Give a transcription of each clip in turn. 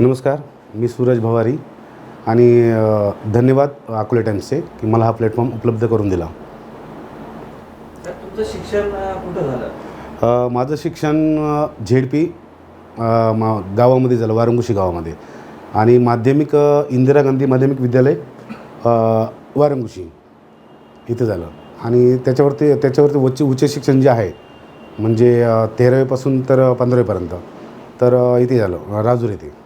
नमस्कार, मी सूरज भवारी आणि धन्यवाद अकोले टाइम्सचे की मला हा प्लॅटफॉर्म उपलब्ध करून दिला. तर तुमचं शिक्षण कुठं झालं? माझं शिक्षण झेडपी गावामध्ये झालं, वारंगुशी गावामध्ये, आणि माध्यमिक इंदिरा गांधी माध्यमिक विद्यालय वारंगुशी इथे झालं. आणि त्याच्यावरती उच्च शिक्षण जे आहे म्हणजे 13वीपासून तर 15वीपर्यंत तर इथे झालं, राजूर येथे.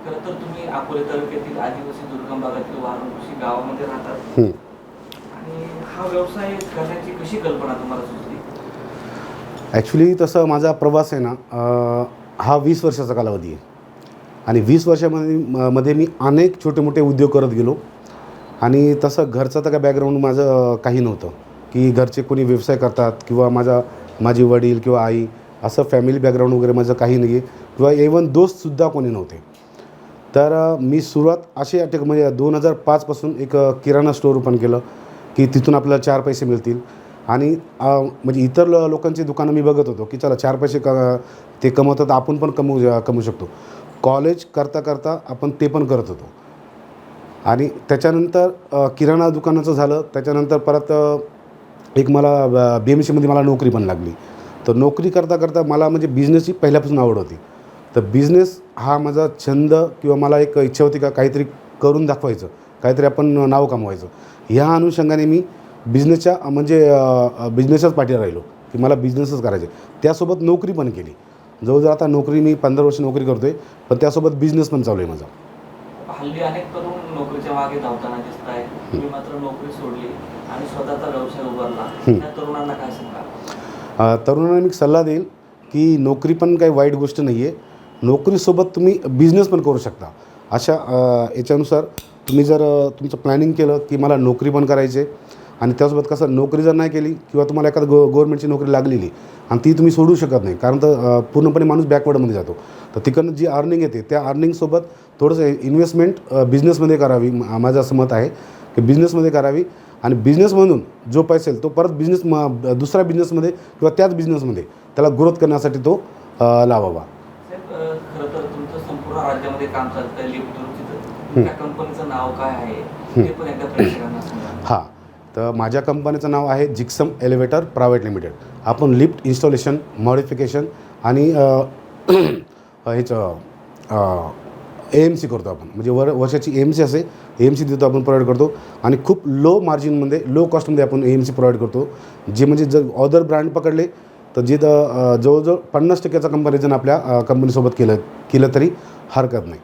खरं तर तुम्ही अकोले तालुक्यातील आदिवासी दुर्गम भागातील वारंगुशी गावामध्ये राहतात. आणि हा व्यवसाय करण्याची कशी कल्पना तुम्हाला सुचली? ॲक्च्युली तसं माझा प्रवास आहे ना, हा 20 वर्षाचा कालावधी आहे. आणि 20 वर्षामध्ये मी अनेक छोटे मोठे उद्योग करत गेलो. आणि तसं घरचं तर काय बॅकग्राऊंड माझं काही नव्हतं की घरचे कोणी व्यवसाय करतात किंवा माझे वडील किंवा आई असं फॅमिली बॅकग्राऊंड वगैरे माझं काही नाही आहे, किंवा इवन दोस्तसुद्धा कोणी नव्हते. तर मी सुरुवात अशी म्हणजे 2005पासून एक किराणा स्टोअर ओपन केलं की तिथून आपल्याला 4 पैसे मिळतील. आणि म्हणजे इतर लोकांची दुकानं मी बघत होतो की चला 4 पैसे ते कमवतात, आपण पण कमवू शकतो. कॉलेज करता आपण ते पण करत होतो. आणि त्याच्यानंतर किराणा दुकानाचं झालं. त्याच्यानंतर परत एक मला BMCमध्ये मला नोकरी पण लागली. तर नोकरी करता मला म्हणजे बिझनेसची पहिल्यापासून आवड होती. तर बिझनेस हा माझा छंद किंवा मला एक इच्छा होती का काहीतरी करून दाखवायचं, काहीतरी आपण नाव कमवायचं. ह्या अनुषंगाने मी बिझनेसच्याच पाठी राहिलो की मला बिझनेसच करायचे. त्यासोबत नोकरी पण केली. जवळजवळ आता नोकरी मी 15 वर्ष नोकरी करतो आहे, पण त्यासोबत बिझनेस पण चालू आहे माझा. हल्ली अनेक तरुण नोकरीच्या मागे धावताना दिसत आहे. तुम्ही मात्र नोकरी सोडली आणि स्वतःचा व्यवसाय उभारला. त्या तरुणांना काय सांगा? तरुणांना मी सल्ला देईल की नोकरी पण काही वाईट गोष्ट नाही आहे. नोकरीसोबत तुम्ही बिझनेस पण करू शकता. अशा याच्यानुसार तुम्ही जर तुमचं प्लॅनिंग केलं की मला नोकरी पण करायची आहे, आणि त्यासोबत कसं नोकरी जर नाही केली किंवा तुम्हाला एखादं गव्हर्नमेंटची नोकरी लागलेली आणि ती तुम्ही सोडू शकत नाही, कारण तर पूर्णपणे माणूस बॅकवर्डमध्ये जातो. तर तिकडनं जी अर्निंग येते त्या अर्निंगसोबत थोडंसं इन्व्हेस्टमेंट बिझनेसमध्ये करावी. माझं असं मत आहे की बिझनेसमध्ये करावी. आणि बिझनेसमधून जो पैसा येईल तो परत दुसऱ्या बिझनेसमध्ये किंवा त्याच बिझनेसमध्ये त्याला ग्रोथ करण्यासाठी तो लावावा. खरं तर तुमचं संपूर्ण राज्यामध्ये काम चालतं लिफ्ट दुरुस्तीचं. त्या कंपनीचं नाव काय आहे ते पण एकदा प्रेक्षकांना सांगा. हां, तर माझ्या कंपनीचं नाव आहे जिक्सम एलिव्हेटर प्रायव्हेट लिमिटेड. आपण लिफ्ट इन्स्टॉलेशन, मॉडिफिकेशन आणि ह्याचं AMC करतो आपण. म्हणजे वर्षाची AMC असते, AMC देतो आपण, प्रोव्हाइड करतो. आणि खूप लो मार्जिनमध्ये, लो कॉस्टमध्ये आपण AMC प्रोव्हाइड करतो. जे म्हणजे जर अदर ब्रँड पकडले तर जवळजवळ 50% कंपॅरिझन आपल्या कंपनीसोबत केलं तरी हरकत नाही.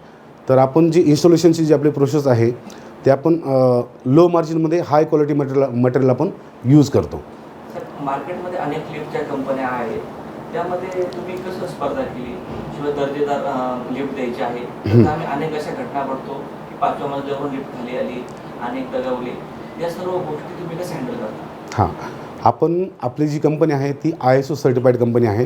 तर आपण जी इन्स्टॉलेशनची जी आपली प्रोसेस आहे ते आपण लो मार्जिनमध्ये हाय क्वालिटी मटेरियल आपण यूज करतो. मार्केटमध्ये अनेक लिफ्टच्या कंपन्या आहेत, त्यामध्ये तुम्ही कसं स्पर्धा केली? शिवाय दर्जेदार लिफ्ट द्यायची आहे. आम्ही अनेक अशा घटना पडतो की 5व्या मजल्यावरून लिफ्ट खाली आली, अनेक दगावली. या सर्व गोष्टी तुम्ही कसं हँडल करता? आपली जी कंपनी आहे ती ISO सर्टिफाईड कंपनी आहे.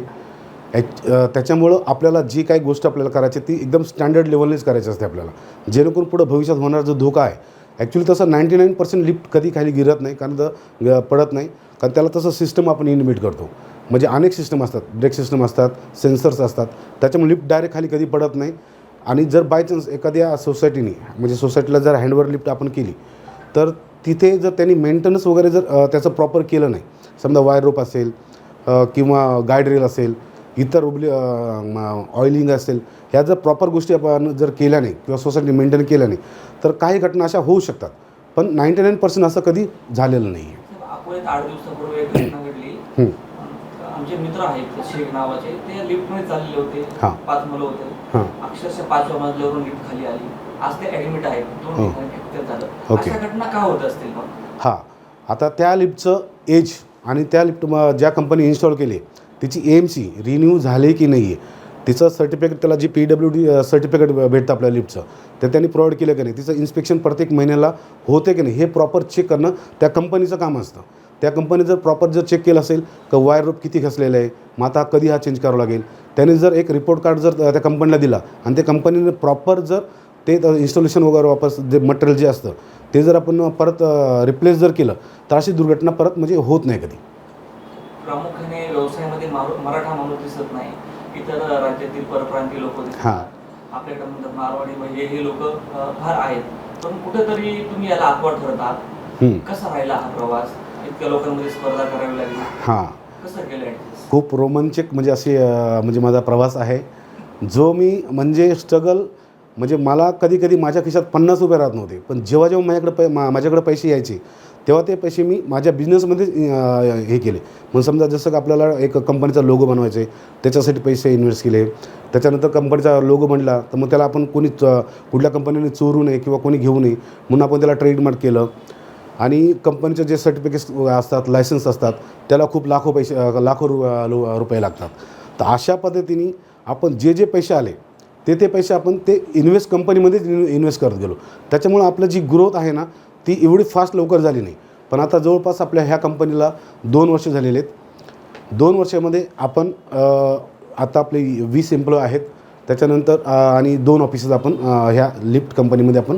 त्याच्यामुळं आपल्याला जी काही गोष्ट आपल्याला करायची ती एकदम स्टँडर्ड लेवलनेच करायची असते आपल्याला, जेणेकरून पुढं भविष्यात होणारा जो धोका आहे. ॲक्च्युली तसं 99% लिफ्ट कधी खाली गिरत नाही, कारण पडत नाही, कारण त्याला तसं सिस्टम आपण इनिमेट करतो. म्हणजे अनेक सिस्टम असतात, ब्रेक सिस्टम असतात, सेन्सर्स असतात, त्याच्यामुळे लिफ्ट डायरेक्ट खाली कधी पडत नाही. आणि जर बाय चान्स एखाद्या सोसायटीने म्हणजे सोसायटीला जर हँडवर लिफ्ट आपण केली तर तिथे जर त्यांनी मेंटेनन्स वगैरे जर त्याचं प्रॉपर केलं नाही, समजा वायर रोप असेल किंवा गाईड रेल असेल, इतर ऑइलिंग असेल, ह्या जर प्रॉपर गोष्टी आपण जर केल्या नाही किंवा सोसायटी मेंटेन केल्या नाही तर काही घटना अशा होऊ शकतात. पण 99% असं कधी झालेलं नाही आहे. अकोल्यात 8 दिवसापूर्वी एक घटना घडली. आमचे मित्र आहेत शेख नावाचे, ते लिफ्टमध्ये चाललेले होते. 5 मुलं होते. अक्षरशः 5व्या मजल्यावरून लिफ्ट खाली आली. आज ते ॲडमिट आहेत. 2 ठिकाणी फ्रॅक्चर झालं. अशा घटना का होत असतील मग? आता त्या लिफ्टचं एज आणि त्या लिफ्ट ज्या कंपनी इन्स्टॉल केली तिची AMC रिन्यू झाली की नाही आहे, तिचं सर्टिफिकेट, त्याला जी PWD सर्टिफिकेट भेटतं आपल्या लिफ्टचं, तर त्यांनी प्रोव्हाइड केलं की नाही, तिचं इन्स्पेक्शन प्रत्येक महिन्याला होते की नाही हे प्रॉपर चेक करणं त्या कंपनीचं काम असतं. त्या कंपनी जर प्रॉपर जर चेक केलं असेल तर वायर रोप किती घसलेलं आहे, मग आता कधी हा चेंज करावा लागेल, त्याने जर एक रिपोर्ट कार्ड जर त्या कंपनीला दिला आणि त्या कंपनीने प्रॉपर जर ते इन्स्टॉलेशन वगैरे वापस जे मटेरियल जे असतं ते जर आपण परत रिप्लेस जर केलं तर अशी दुर्घटना परत म्हणजे होत नाही कधी. व्यवसायामध्ये मराठा माणूस दिसत नाही, इतर राज्यातील परप्रांतीय लोक दिसतात. आपल्याकडे म्हणतात मारवाडी म्हणजे हे लोक फार आहेत, पण कुठेतरी तुम्ही याला अपवाद ठरत आहात. कसा राहिला हा प्रवास? इतक्या लोकांमध्ये स्पर्धा करावी लागली, हां, कसं केलं ॲडजस्ट? खूप रोमांचक म्हणजे असे म्हणजे माझा प्रवास आहे जो मी म्हणजे स्ट्रगल म्हणजे मला कधी कधी माझ्या खिशात 50 रुपये राहत नव्हते, पण जेव्हा जेव्हा माझ्याकडे पैसे यायचे तेव्हा ते पैसे मी माझ्या बिझनेसमध्ये हे केले. मग समजा जसं का आपल्याला एक कंपनीचा लोगो बनवायचा आहे, त्याच्यासाठी पैसे इन्व्हेस्ट केले. त्याच्यानंतर कंपनीचा लोगो बनला तर मग त्याला आपण कोणी कुठल्या कंपनीने चोरू नये किंवा कोणी घेऊ नये म्हणून आपण त्याला ट्रेडमार्क केलं. आणि कंपनीचे जे सर्टिफिकेट्स असतात, लायसन्स असतात, त्याला खूप लाखो रुपये लागतात. तर अशा पद्धतीने आपण जे पैसे आले ते पैसे आपण ते कंपनीमध्येच इन्व्हेस्ट करत गेलो. त्याच्यामुळं आपलं जी ग्रोथ आहे ना ती एवढी फास्ट लवकर झाली नाही. पण आता जवळपास आपल्या ह्या कंपनीला 2 वर्ष झालेले आहेत. 2 वर्षामध्ये आपण आता आपले 20 एम्प्लॉय आहेत. त्याच्यानंतर आणि 2 ऑफिसेस आपण ह्या लिफ्ट कंपनीमध्ये आपण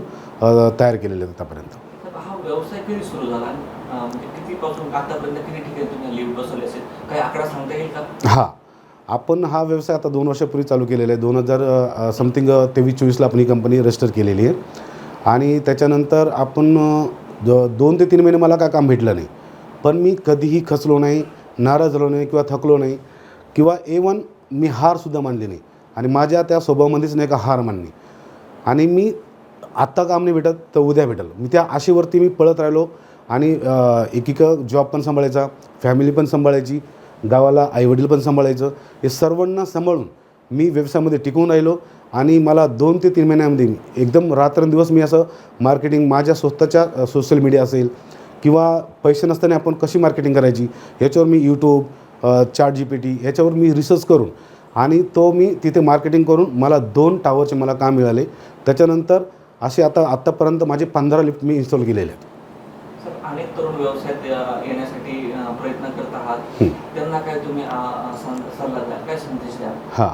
तयार केलेले आहेत आतापर्यंत. हा व्यवसाय कधी सुरू झाला? म्हणजे कितीपासून आतापर्यंत किती ठिकाणी तुम्ही लिफ्ट बसवले असेल, काही आकडा सांगता येईल का? हां, आपण हा व्यवसाय आता 2 वर्षापूर्वी चालू केलेला आहे. 2000 समथिंग 23-24ला आपण ही कंपनी रजिस्टर केलेली आहे. आणि त्याच्यानंतर आपण 2 ते 3 महिने मला काय काम भेटलं नाही, पण मी कधीही खचलो नाही, नाराज झालो नाही किंवा थकलो नाही किंवा इव्हन मी हारसुद्धा मानली नाही. आणि माझ्या त्या स्वभावामध्येच नाही का हार मानली. आणि मी आत्ता काम नाही भेटत तर उद्या भेटेल, मी त्या आशेवरती मी पळत राहिलो. आणि एकीक जॉब पण सांभाळायचा, फॅमिली पण सांभाळायची, गावाला आईवडील पण सांभाळायचं, हे सर्वांना सांभाळून मी व्यवसायामध्ये टिकून राहिलो. आणि मला 2 ते 3 महिन्यामध्ये एकदम रात्रंदिवस मी असं मार्केटिंग माझ्या स्वतःच्या सोशल मीडिया असेल किंवा पैसे नसताना आपण कशी मार्केटिंग करायची याच्यावर मी यूट्यूब, ChatGPT ह्याच्यावर मी रिसर्च करून आणि तो मी तिथे मार्केटिंग करून मला 2 टावरचे मला काम मिळाले. त्याच्यानंतर असे आत्तापर्यंत माझे 15 लिफ्ट मी इन्स्टॉल केलेले आहेत. सर, अनेक तरुण व्यवसायात येण्यासाठी प्रयत्न करत आहात, त्यांना काय तुम्ही सल्ला द्या, काय संदेश द्या? हां,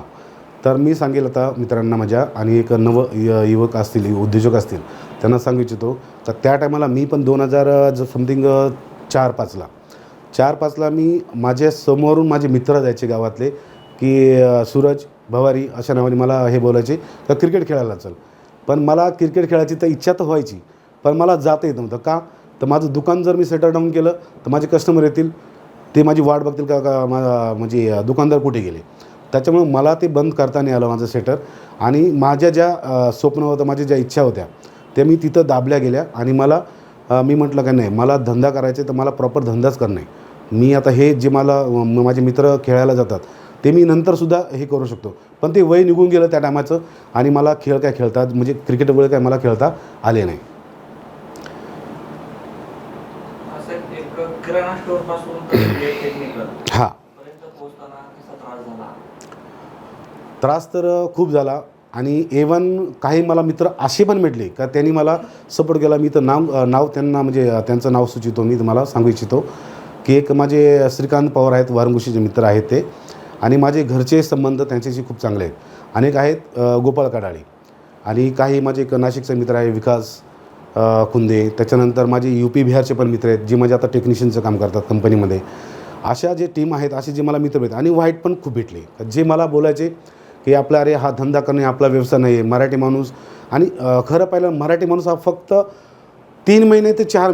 तर मी सांगेल आता मित्रांना माझ्या आणि एक युवक असतील, उद्योजक असतील, त्यांना सांगू इच्छितो तर त्या टायमाला मी पण 2000 समथिंग 4-5ला मी माझ्या समोरून माझे मित्र जायचे गावातले की सूरज भवारी अशा नावाने मला हे बोलायचे तर क्रिकेट खेळायला चल. पण मला क्रिकेट खेळायची तर इच्छा तर व्हायची, पण मला जाता येत नव्हतं. का तर माझं दुकान जर मी सेटल डाऊन केलं तर माझे कस्टमर येतील, ते माझी वाट बघतील का म्हणजे दुकानदार कुठे गेले. त्याच्यामुळे मला ते बंद करता नाही आलं माझं सेटर. आणि माझ्या ज्या स्वप्न होतं, माझ्या ज्या इच्छा होत्या त्या मी तिथं दाबल्या गेल्या. आणि मी म्हटलं का नाही, मला धंदा करायचा तर मला प्रॉपर धंदाच करणं आहे. मी आता हे जे माझे मित्र खेळायला जातात ते मी नंतरसुद्धा हे करू शकतो, पण ते वय निघून गेलं त्या टायमाचं. आणि मला खेळ काय खेळतात म्हणजे क्रिकेट वगैरे काय मला खेळता आले नाही. असं एक किराणा स्टोअर पासून टेक्निकल हां, पर्यंत पोहोचताना कसा त्रास झाला? त्रास तर खूप झाला. आणि इव्हन काही मला मित्र असे पण भेटले का त्यांनी मला सपोर्ट केला. मी तर नाव त्यांना म्हणजे त्यांचं नाव सुचवतो, मी तुम्हाला सांगू इच्छितो की एक माझे श्रीकांत पवार आहेत, वारंगुशीचे मित्र आहेत ते. आणि माझे घरचे संबंध त्यांच्याशी खूप चांगले आहेत. अनेक आहेत गोपाळ कडाळे. आणि काही माझे एक नाशिकचे मित्र आहे विकास खुंदे. त्याच्यानंतर माझे UP बिहारचे पण मित्र आहेत जे माझे आता टेक्निशियनचं काम करतात कंपनीमध्ये. अशा जे टीम आहेत असे जे मला मित्र भेटले. आणि वाईट पण खूप भेटले जे मला बोलायचे की अरे हा धंदा करणे आपला व्यवसाय नाही आहे, मराठी माणूस. आणि खरं पाहिलं मराठी माणूस हा फक्त 3 महिने ते 4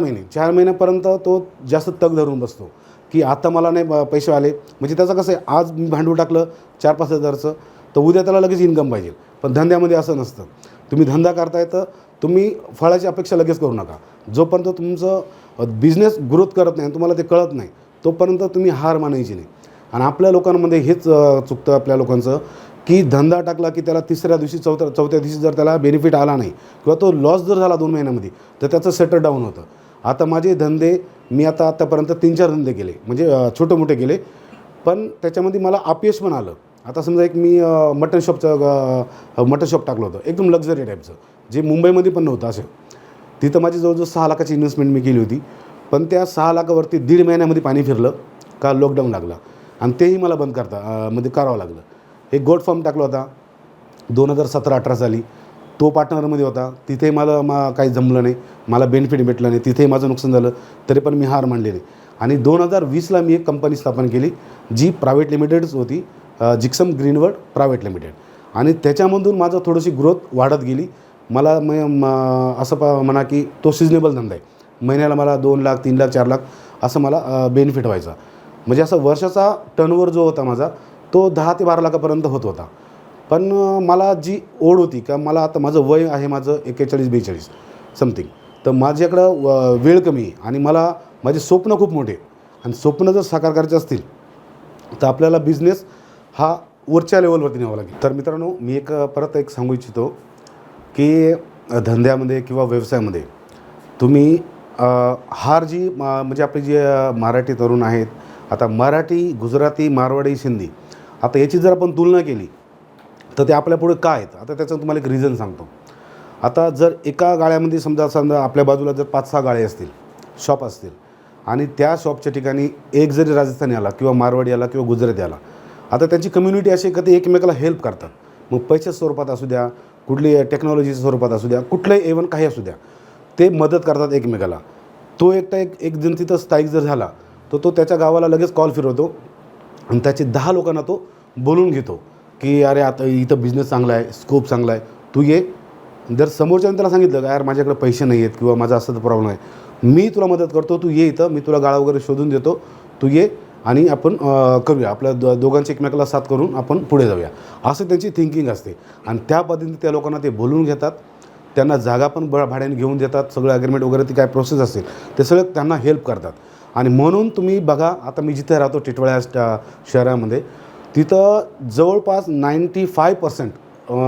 महिन्यापर्यंत तो जास्त तग धरून बसतो की आता मला नाही पैसे आले म्हणजे त्याचं कसं आहे, आज मी भांडवल टाकलं 4-5 हजारचं तर उद्या त्याला लगेच इन्कम पाहिजे. पण धंद्यामध्ये असं नसतं. तुम्ही धंदा करताय तर तुम्ही फळाची अपेक्षा लगेच करू नका. जोपर्यंत तुमचं बिझनेस ग्रोथ करत नाही, तुम्हाला ते कळत नाही, तोपर्यंत तुम्ही हार मानायची नाही. आणि आपल्या लोकांमध्ये हेच चुकतं आपल्या लोकांचं की धंदा टाकला की त्याला 3ऱ्या दिवशी 4थ्या दिवशी जर त्याला बेनिफिट आला नाही किंवा तो लॉस जर झाला 2 महिन्यामध्ये तर त्याचं सेटल डाऊन होतं. आता माझे धंदे मी आतापर्यंत 3-4 धंदे केले म्हणजे छोटे मोठे केले, पण त्याच्यामध्ये मला अपयश पण आलं. आता समजा एक मी मटन शॉप टाकलं होतं एकदम लक्झरी टाईपचं, जे मुंबईमध्ये पण नव्हतं असं. तिथं माझी जवळजवळ 6 लाखाची इन्व्हेस्टमेंट मी केली होती. पण त्या 6 लाखावरती 1.5 महिन्यामध्ये पाणी फिरलं का लॉकडाऊन लागला आणि तेही मला बंद करावं लागलं. एक गोट फार्म टाकला होता 2017-18 साली, तो पार्टनरमध्ये होता. तिथे मला काही जमलं नाही, मला बेनिफिट भेटलं नाही, तिथेही माझं नुकसान झालं, तरी पण मी हार मानले नाही. आणि 2020ला मी एक कंपनी स्थापन केली जी प्रायव्हेट लिमिटेडच होती, जिक्सम ग्रीनवर्ड प्रायव्हेट लिमिटेड. आणि त्याच्यामधून माझं थोडीशी ग्रोथ वाढत गेली. मला असं म्हणा की तो सिजनेबल धंदा आहे. महिन्याला मला 2 लाख 3 लाख 4 लाख असं मला बेनिफिट व्हायचा. म्हणजे असं वर्षाचा टर्नओव्हर जो होता माझा तो 10 ते 12 लाखापर्यंत होत होता. पण मला जी ओढ होती का मला आता माझं वय आहे माझं 41-42 समथिंग, तर माझ्याकडं वेळ कमी आहे आणि मला माझे स्वप्न खूप मोठे आणि स्वप्न जर साकार करायचे असतील तर आपल्याला बिझनेस हा वरच्या लेवलवरती न्यावा लागेल. तर मित्रांनो, मी परत एक सांगू इच्छितो की धंद्यामध्ये किंवा व्यवसायामध्ये तुम्ही हार जी म्हणजे आपली जी मराठी तरुण आहेत, आता मराठी, गुजराती, मारवाडी, सिंधी, आता याची जर आपण तुलना केली तर ते आपल्यापुढे काय आहेत. आता त्याचं तुम्हाला एक रिझन सांगतो. आता जर एका गाळ्यामध्ये समजा आपल्या बाजूला जर 5-6 गाळे असतील, शॉप असतील आणि त्या शॉपच्या ठिकाणी एक जरी राजस्थानी आला किंवा मारवाडी आला किंवा गुजराती आला, आता त्यांची कम्युनिटी अशी का ते एकमेकाला हेल्प करतात. मग पैशाच्या स्वरूपात असू द्या, कुठली टेक्नॉलॉजीच्या स्वरूपात असू द्या, कुठलंही इव्हन काही असू द्या, ते मदत करतात एकमेकाला. तो एक जण तिथं स्थायिक जर झाला तर तो त्याच्या गावाला लगेच कॉल फिरवतो आणि त्याचे 10 लोकांना तो बोलून घेतो की अरे आता इथं बिझनेस चांगला आहे, स्कोप चांगला आहे, तू ये. जर समोरच्याने त्याला सांगितलं का यार माझ्याकडे पैसे नाही आहेत किंवा माझा असं प्रॉब्लेम आहे, मी तुला मदत करतो, तू ये इथं, मी तुला गाळा वगैरे शोधून देतो, तू ये आणि आपण करूया, आपल्या दोघांची एकमेकाला साथ करून आपण पुढे जाऊया, असं त्यांची थिंकिंग असते. आणि त्या पद्धतीने त्या लोकांना ते बोलून घेतात, त्यांना जागा पण भाड्याने घेऊन देतात, सगळं ॲग्रीमेंट वगैरे ती काय प्रोसेस असेल ते सगळं त्यांना हेल्प करतात. आणि म्हणून तुम्ही बघा, आता मी जिथे राहतो टिटवाळा शहरामध्ये, तिथं जवळपास 95%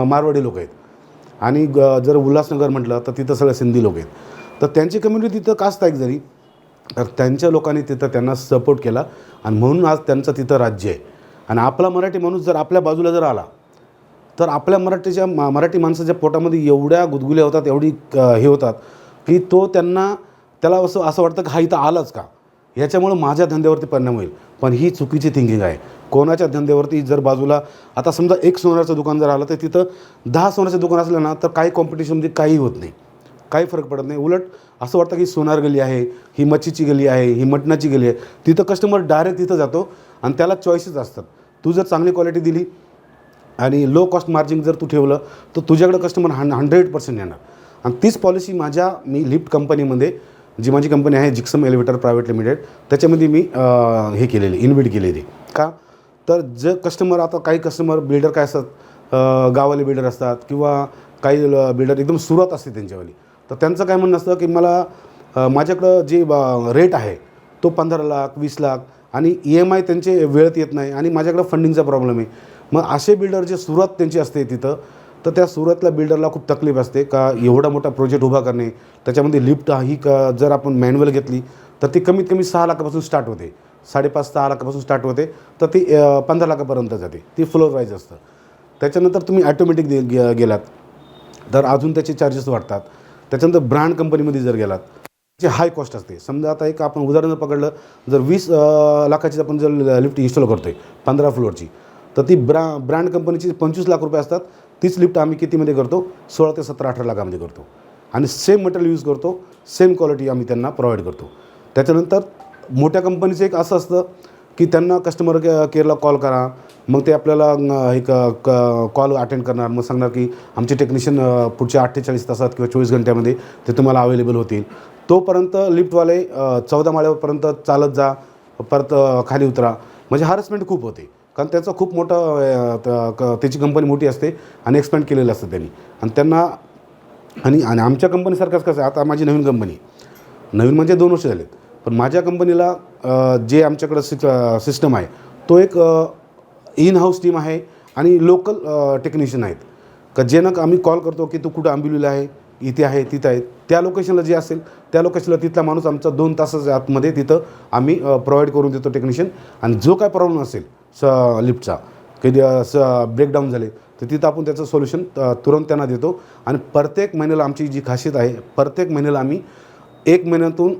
मारवाडी लोक आहेत आणि जर उल्हासनगर म्हटलं तर तिथं सगळे सिंधी लोक आहेत. तर त्यांची कम्युनिटी तिथं का स्थायिक झाली तर त्यांच्या लोकांनी तिथं त्यांना सपोर्ट केला आणि म्हणून आज त्यांचं तिथं राज्य आहे. आणि आपला मराठी माणूस जर आपल्या बाजूला जर आला तर आपल्या मराठी माणसाच्या पोटामध्ये एवढ्या गुदगुल्या होतात, एवढी हे होतात की त्याला असं वाटतं की हा इथं आलाच का, ह्याच्यामुळं माझ्या धंद्यावरती परिणाम होईल. पण ही चुकीची थिंकिंग आहे. कोणाच्या धंद्यावरती जर बाजूला आता समजा एक सोनाराचं दुकान जर आलं तर तिथं 10 सोन्याचं दुकान असलं ना तर काही कॉम्पिटिशनमध्ये काही होत नाही, काही फरक पडत नाही. उलट असं वाटतं की सोनार गली आहे, ही मच्छीची गली आहे, ही मटणाची गली आहे, तिथं कस्टमर डायरेक्ट तिथं जातो आणि त्याला चॉईसेस असतात. तू जर चांगली क्वालिटी दिली आणि लो कॉस्ट मार्जिन जर तू ठेवलं तर तुझ्याकडं कस्टमर 100% येणार. आणि तीच पॉलिसी मी लिफ्ट कंपनीमध्ये, जी माझी कंपनी आहे जिक्सम एलिव्हेटर प्रायव्हेट लिमिटेड, त्याच्यामध्ये मी हे केलेली, इन्व्हेट केलेली. का तर जे कस्टमर, आता काही कस्टमर बिल्डर काय असतात, गावाले बिल्डर असतात किंवा काही बिल्डर एकदम सुरुवात असते त्यांच्यावाली, तर त्यांचं काय म्हणणं असतं की मला माझ्याकडं जे रेट आहे तो 15 लाख 20 लाख आणि EMI त्यांचे वेळेत येत नाही आणि माझ्याकडं फंडिंगचा प्रॉब्लेम आहे. मग असे बिल्डर जे सुरुवात त्यांची असते तिथं, तर त्या सुरुवातल्या बिल्डरला खूप तकलीफ असते का एवढा मोठा प्रोजेक्ट उभा करणे, त्याच्यामध्ये लिफ्ट ही जर आपण मॅन्युअल घेतली तर ती कमीत कमी 6 लाखापासून स्टार्ट होते, 5.5-6 लाखापासून स्टार्ट होते, तर ती 15 लाखापर्यंत जाते. ती फ्लोर वाईज असतं. त्याच्यानंतर तुम्ही ॲटोमॅटिक गेलात तर अजून त्याचे चार्जेस वाढतात. त्याच्यानंतर ब्रँड कंपनीमध्ये जर गेलात जे हाय कॉस्ट असते. समजा आता एक आपण उदाहरण पकडलं, जर 20 लाखाची आपण जर लिफ्ट इन्स्टॉल करतो आहे 15 फ्लोअरची, तर ती ब्रँड कंपनीची 25 लाख रुपये असतात. तीच लिफ्ट आम्ही कितीमध्ये करतो, 16 ते 17-18 लाखामध्ये करतो आणि सेम मटेरियल यूज करतो, सेम क्वालिटी आम्ही त्यांना प्रोव्हाइड करतो. त्याच्यानंतर मोठ्या कंपनीचं एक असं असतं की त्यांना कस्टमर केअरला कॉल करा, मग ते आपल्याला एक कॉल अटेंड करणार, मग सांगणार की आमचे टेक्निशियन पुढच्या 48 तासात किंवा 24 घंट्यामध्ये ते तुम्हाला अवेलेबल होतील. तोपर्यंत लिफ्टवाले 14 माळ्यापर्यंत चालत जा, परत खाली उतरा. म्हणजे हॅरेसमेंट खूप होते, कारण त्याचं खूप मोठं त्याची कंपनी मोठी असते आणि एक्सपेंड केलेलं असतं त्यांनी. आणि त्यांना आणि आमच्या कंपनीसारखंच कसं आहे, आता माझी नवीन कंपनी, नवीन म्हणजे 2 वर्ष झालेत, पण माझ्या कंपनीला जे आमच्याकडं सिस्टम आहे तो एक इन हाऊस टीम आहे आणि लोकल टेक्निशियन आहेत का ज्यांना आम्ही कॉल करतो की तू कुठं आंबिवलीला आहे, इथे आहे, तिथं आहे, त्या लोकेशनला जे असेल त्या लोकेशनला तिथला माणूस आमचा 2 तासाच्या आतमध्ये तिथं आम्ही प्रोव्हाइड करून देतो टेक्निशियन. आणि जो काय प्रॉब्लेम असेल लिफ्टचा, कधी ब्रेकडाऊन झाले तर तिथं आपण त्याचं सोल्युशन तुरंत त्यांना देतो. आणि प्रत्येक महिन्याला आमची जी खासियत आहे, प्रत्येक महिन्याला आम्ही 1 महिन्यातून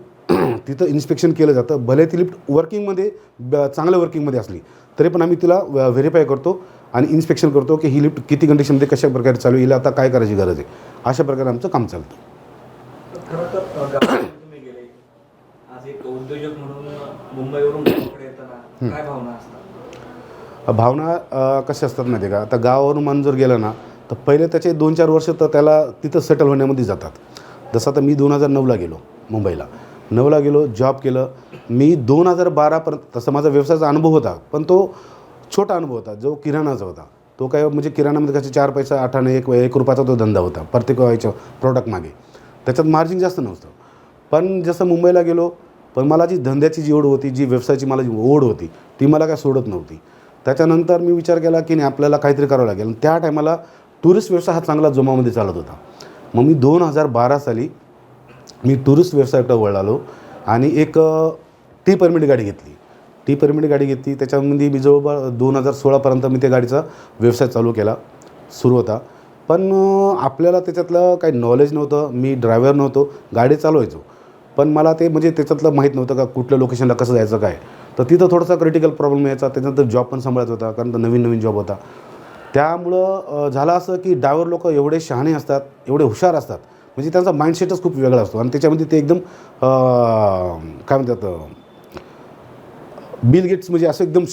तिथं इन्स्पेक्शन केलं जातं. भले ती लिफ्ट वर्किंगमध्ये चांगल्या वर्किंगमध्ये असली तरी पण आम्ही तिला व्हेरीफाय करतो आणि इन्स्पेक्शन करतो की ही लिफ्ट किती कंडिशनमध्ये कशा प्रकारे चालू आहे, हिला आता काय करायची गरज आहे. अशा प्रकारे आमचं काम चालतं. खरं तर गावाकडे तुम्ही गेले, आज एक उद्योजक म्हणून मुंबईवरून गावाकडे येताना काय भावना असतात? भावना कशा असतात माहिती आहे का, आता गावावरून माणूस जर गेला ना तर पहिले त्याचे 2-4 वर्ष तर त्याला तिथं सेटल होण्यामध्ये जातात. जसं आता मी 2009ला गेलो मुंबईला. 9ला गेलो, जॉब केलं. मी 2012पर्यंत तसा माझा व्यवसायाचा अनुभव होता, पण तो छोटा अनुभव होता, जो किराणाचा होता. तो काय म्हणजे किराणामध्ये कसे 4 पैसा आठाने एक रुपयाचा तो धंदा होता प्रत्येक याच्या प्रॉडक्ट मागे. त्याच्यात मार्जिन जास्त नव्हतं. पण जसं मुंबईला गेलो, पण मला जी धंद्याची जी ओढ होती, जी व्यवसायाची मला जी ओढ होती, ती मला काय सोडत नव्हती. त्याच्यानंतर मी विचार केला की नाही आपल्याला काहीतरी करावं लागेल. आणि त्या टायमाला टुरिस्ट व्यवसाय हा चांगला जोमामध्ये चालत होता. मग मी 2012 साली मी टुरिस्ट व्यवसायाकडे वळालो आणि एक टी परमिट गाडी घेतली. टी परमिट गाडी घेतली, त्याच्यामध्ये मी जवळपास 2016पर्यंत मी त्या गाडीचा व्यवसाय चालू केला, सुरू होता. पण आपल्याला त्याच्यातलं काही नॉलेज नव्हतं. मी ड्रायव्हर नव्हतो, गाडी चालवायचो. पण मला ते म्हणजे त्याच्यातलं माहीत नव्हतं का कुठल्या लोकेशनला कसं जायचं काय. तर तिथं थोडासा क्रिटिकल प्रॉब्लेम यायचा. त्याच्यानंतर जॉब पण सांभाळायचा होता, कारण तर नवीन जॉब होता. त्यामुळं झालं असं की ड्रायव्हर लोक एवढे शहाणे असतात, एवढे हुशार असतात, म्हणजे त्यांचा माइंडसेटच खूप वेगळा असतो. आणि त्याच्यामध्ये ते एकदम काय म्हणतात बिल गेट्स म्हणजे असं एकदम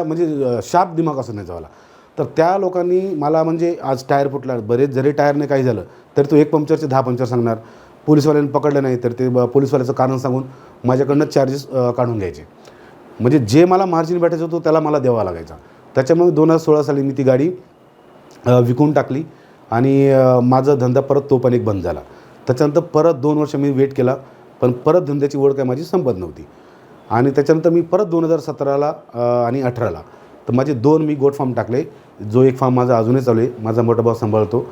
म्हणजे शार्प दिमाग असं नाही झाला. तर त्या लोकांनी मला म्हणजे आज टायर फुटला, बरेच जरी टायरने काही झालं तरी तो 1 पंक्चरचे 10 पंक्चर सांगणार. पोलिसवाल्यांनी पकडलं नाही तर ते पोलिसवाल्याचं कारण सांगून माझ्याकडनं चार्जेस काढून घ्यायचे. म्हणजे जे मला मार्जिन भेटायचं होतं त्याला मला द्यावा लागायचा. त्याच्यामुळे 2016 साली मी ती गाडी विकून टाकली आणि माझा धंदा परत तो पण एक बंद झाला. त्याच्यानंतर परत 2 वर्ष मी वेट केला, पण परत धंद्याची ओढ काय माझी संपत नव्हती. आणि त्याच्यानंतर मी परत 2017ला आणि 18ला तर माझे 2 मी गोट फार्म टाकले. जो एक फार्म माझा अजूनही चालू आहे, माझा मोठा भाऊ सांभाळतो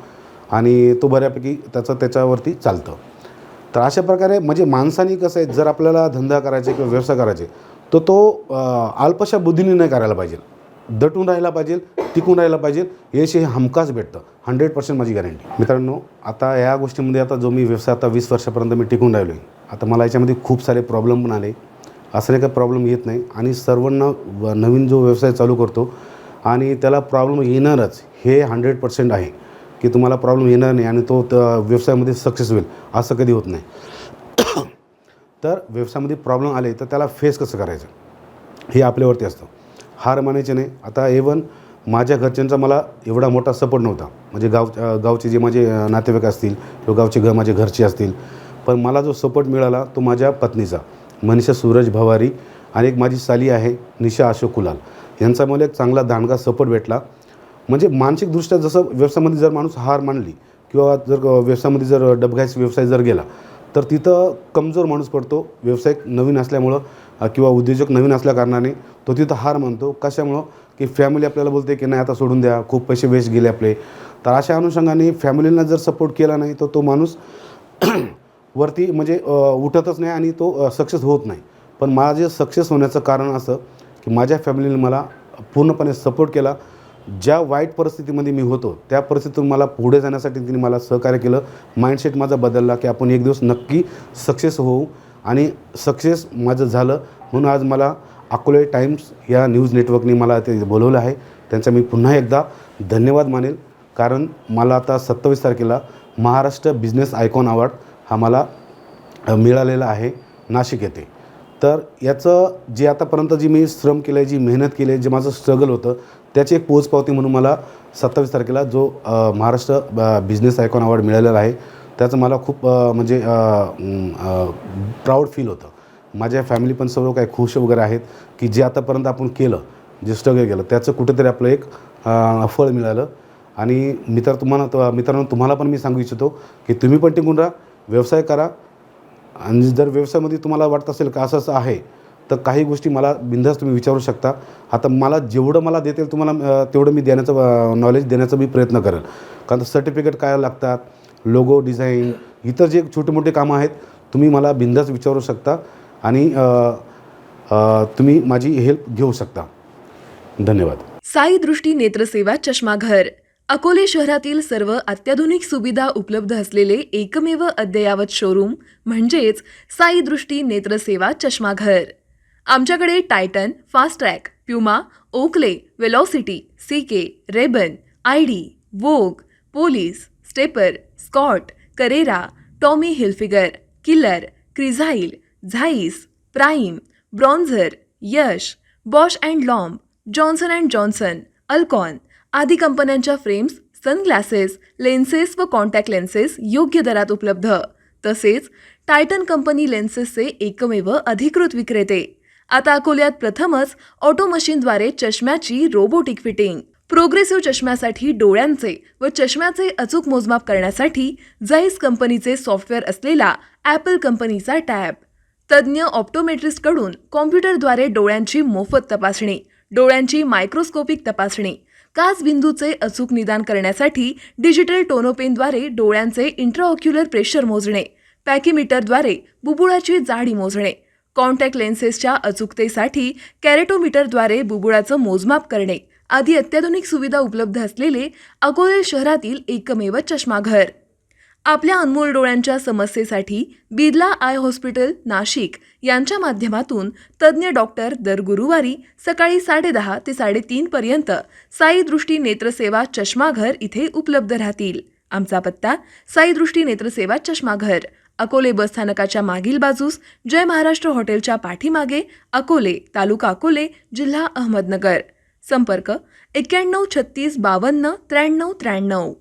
आणि तो बऱ्यापैकी त्याच्यावरती चालतं. तर अशा प्रकारे म्हणजे माणसाने कसं आहे, जर आपल्याला धंदा करायचा किंवा व्यवसाय करायचे तर तो अल्पशा बुद्धीने नाही करायला पाहिजे, दटून राहायला पाहिजे, टिकून राहायला पाहिजे. यश हे हमखास भेटतं, 100% माझी गॅरंटी. मित्रांनो, आता या गोष्टीमध्ये आता जो मी व्यवसाय आता 20 वर्षापर्यंत मी टिकून राहिलो आहे, आता मला याच्यामध्ये खूप सारे प्रॉब्लेम पण आले. असं नाही काही प्रॉब्लेम येत नाही. आणि सर्वांना नवीन जो व्यवसाय चालू करतो आणि त्याला प्रॉब्लेम येणारच हे 100% आहे की तुम्हाला प्रॉब्लेम येणार नाही आणि तो व्यवसायामध्ये सक्सेस होईल असं कधी होत नाही. तर व्यवसायामध्ये प्रॉब्लेम आले तर त्याला फेस कसं करायचं हे आपल्यावरती असतं. हार मानायचे नाही. आता इव्हन माझ्या घरच्यांचा मला एवढा मोठा सपोर्ट नव्हता. म्हणजे गावचे जे माझे नातेवाईक असतील किंवा माझे घरचे असतील, पण मला जो सपोर्ट मिळाला तो माझ्या पत्नीचा, मनीषा सूरज भवारी, आणि एक माझी साली आहे निशा अशोक कुलाल, यांचा मला एक चांगला दांडगा सपोर्ट भेटला. म्हणजे मानसिकदृष्ट्या जसं व्यवसायामध्ये जर माणूस हार मानली किंवा जर व्यवसायामध्ये जर डबघाईचा व्यवसाय जर गेला तर तिथं कमजोर माणूस पडतो. व्यावसायिक नवीन असल्यामुळं किंवा उद्योजक नवीन असल्याकारणाने तो तिथं हार मानतो. कशामुळं की फॅमिली आपल्याला बोलते की नाही आता सोडून द्या, खूप पैसे वेस्ट गेले आपले. तर अशा अनुषंगाने फॅमिलीनं जर सपोर्ट केला नाही तर तो माणूस वरती म्हणजे उठतच नाही आणि तो सक्सेस होत नाही. पण माझे सक्सेस होण्याचं कारण असं की माझ्या फॅमिलीने मला पूर्णपणे सपोर्ट केला. ज्या वाईट परिस्थितीमध्ये मी होतो त्या परिस्थितीतून मला पुढे जाण्यासाठी तिने मला सहकार्य केलं. माइंडसेट माझा बदलला की आपण एक दिवस नक्की सक्सेस होऊ, आणि सक्सेस माझं झालं. म्हणून आज मला अकोले टाइम्स या न्यूज नेटवर्कने मला ते बोलवलं आहे. त्यांचा मी पुन्हा एकदा धन्यवाद मानेल, कारण मला आता 27 तारखेला महाराष्ट्र बिझनेस आयकॉन अवॉर्ड हा मला मिळालेला आहे नाशिक येथे. तर याचं जे आतापर्यंत जी मी श्रम केलं आहे, जी मेहनत केली आहे, जे माझं स्ट्रगल होतं त्याची एक पोचपावती म्हणून मला 27 तारखेला जो महाराष्ट्र बिझनेस आयकॉन अवॉर्ड मिळालेला आहे त्याचं मला खूप म्हणजे प्राऊड फील होतं. माझ्या फॅमिली पण सर्व काही खुश वगैरे आहेत की जे आतापर्यंत आपण केलं, जे स्ट्रगल केलं त्याचं कुठेतरी आपलं एक फळ मिळालं. आणि मित्रांनो तुम्हाला पण मी सांगू इच्छितो की तुम्ही पण टिकून राहा, व्यवसाय करा. आणि जर व्यवसायामध्ये तुम्हाला वाटत असेल का असं आहे तर काही गोष्टी मला बिनधास्त तुम्ही विचारू शकता. आता मला जेवढं मला देतील तुम्हाला तेवढं मी देण्याचं नॉलेज देण्याचा मी प्रयत्न करेल. कारण सर्टिफिकेट काय लागतात, लोगो डिझाईन, इतर जे छोटे मोठे कामं आहेत तुम्ही मला बिनधास्त विचारू शकता आणि तुम्ही माझी हेल्प घेऊ शकता. धन्यवाद. साई दृष्टी नेत्रसेवा चष्माघर, अकोले शहरातील सर्व अत्याधुनिक सुविधा उपलब्ध असलेले एकमेव अद्ययावत शोरूम म्हणजेच साई दृष्टी नेत्रसेवा चष्माघर. आमच्याकडे Titan, Fastrack, Puma, Oakley, Velocity, CK, Ray Ban, ID, Vogue, Police, Stepper, Scott, Carrera, Tommy Hilfiger, Killer, Crizal, Zeiss, Prime, Bronzer, Yash, Bausch and Lomb, Johnson and Johnson, Alcon आदी कंपन्यांच्या फ्रेम्स, सनग्लासेस, लेन्सेस व contact lenses योग्य दरात उपलब्ध. तसेच Titan company लेन्सेसचे एकमेव अधिकृत विक्रेते. आता अकोल्यात प्रथमच ऑटो मशीनद्वारे चष्म्याची रोबोटिक फिटिंग. प्रोग्रेसिव्ह चष्म्यासाठी डोळ्यांचे व चष्म्याचे अचूक मोजमाप करण्यासाठी जाईस कंपनीचे सॉफ्टवेअर असलेला ॲपल कंपनीचा टॅब. तज्ज्ञ ऑप्टोमेट्रिस्टकडून कॉम्प्युटरद्वारे डोळ्यांची मोफत तपासणी, डोळ्यांची मायक्रोस्कोपिक तपासणी, काच बिंदूचे अचूक निदान करण्यासाठी डिजिटल टोनोपेनद्वारे डोळ्यांचे इंट्राऑक्युलर प्रेशर मोजणे, पॅकीमीटरद्वारे बुबुळाची जाडी मोजणे, कॉन्टॅक्ट लेन्सेसच्या अचूकतेसाठी कॅरेटोमीटरद्वारे बुबुळाचं मोजमाप करणे आदी अत्याधुनिक सुविधा उपलब्ध असलेले अकोले शहरातील एकमेव चष्माघर. आपल्या अनमोल डोळ्यांच्या समस्येसाठी बिर्ला आय हॉस्पिटल नाशिक यांच्या माध्यमातून तज्ज्ञ डॉक्टर दर गुरुवारी सकाळी 10:30 ते 3:30 पर्यंत साई दृष्टी नेत्रसेवा चष्माघर इथे उपलब्ध राहतील. आमचा पत्ता साई दृष्टी नेत्रसेवा चष्माघर, अकोले बसस्थानकाच्या मागील बाजूस, जय महाराष्ट्र हॉटेलच्या पाठीमागे, अकोले, तालुका अकोले, जिल्हा अहमदनगर. संपर्क 91 36 52 93 93.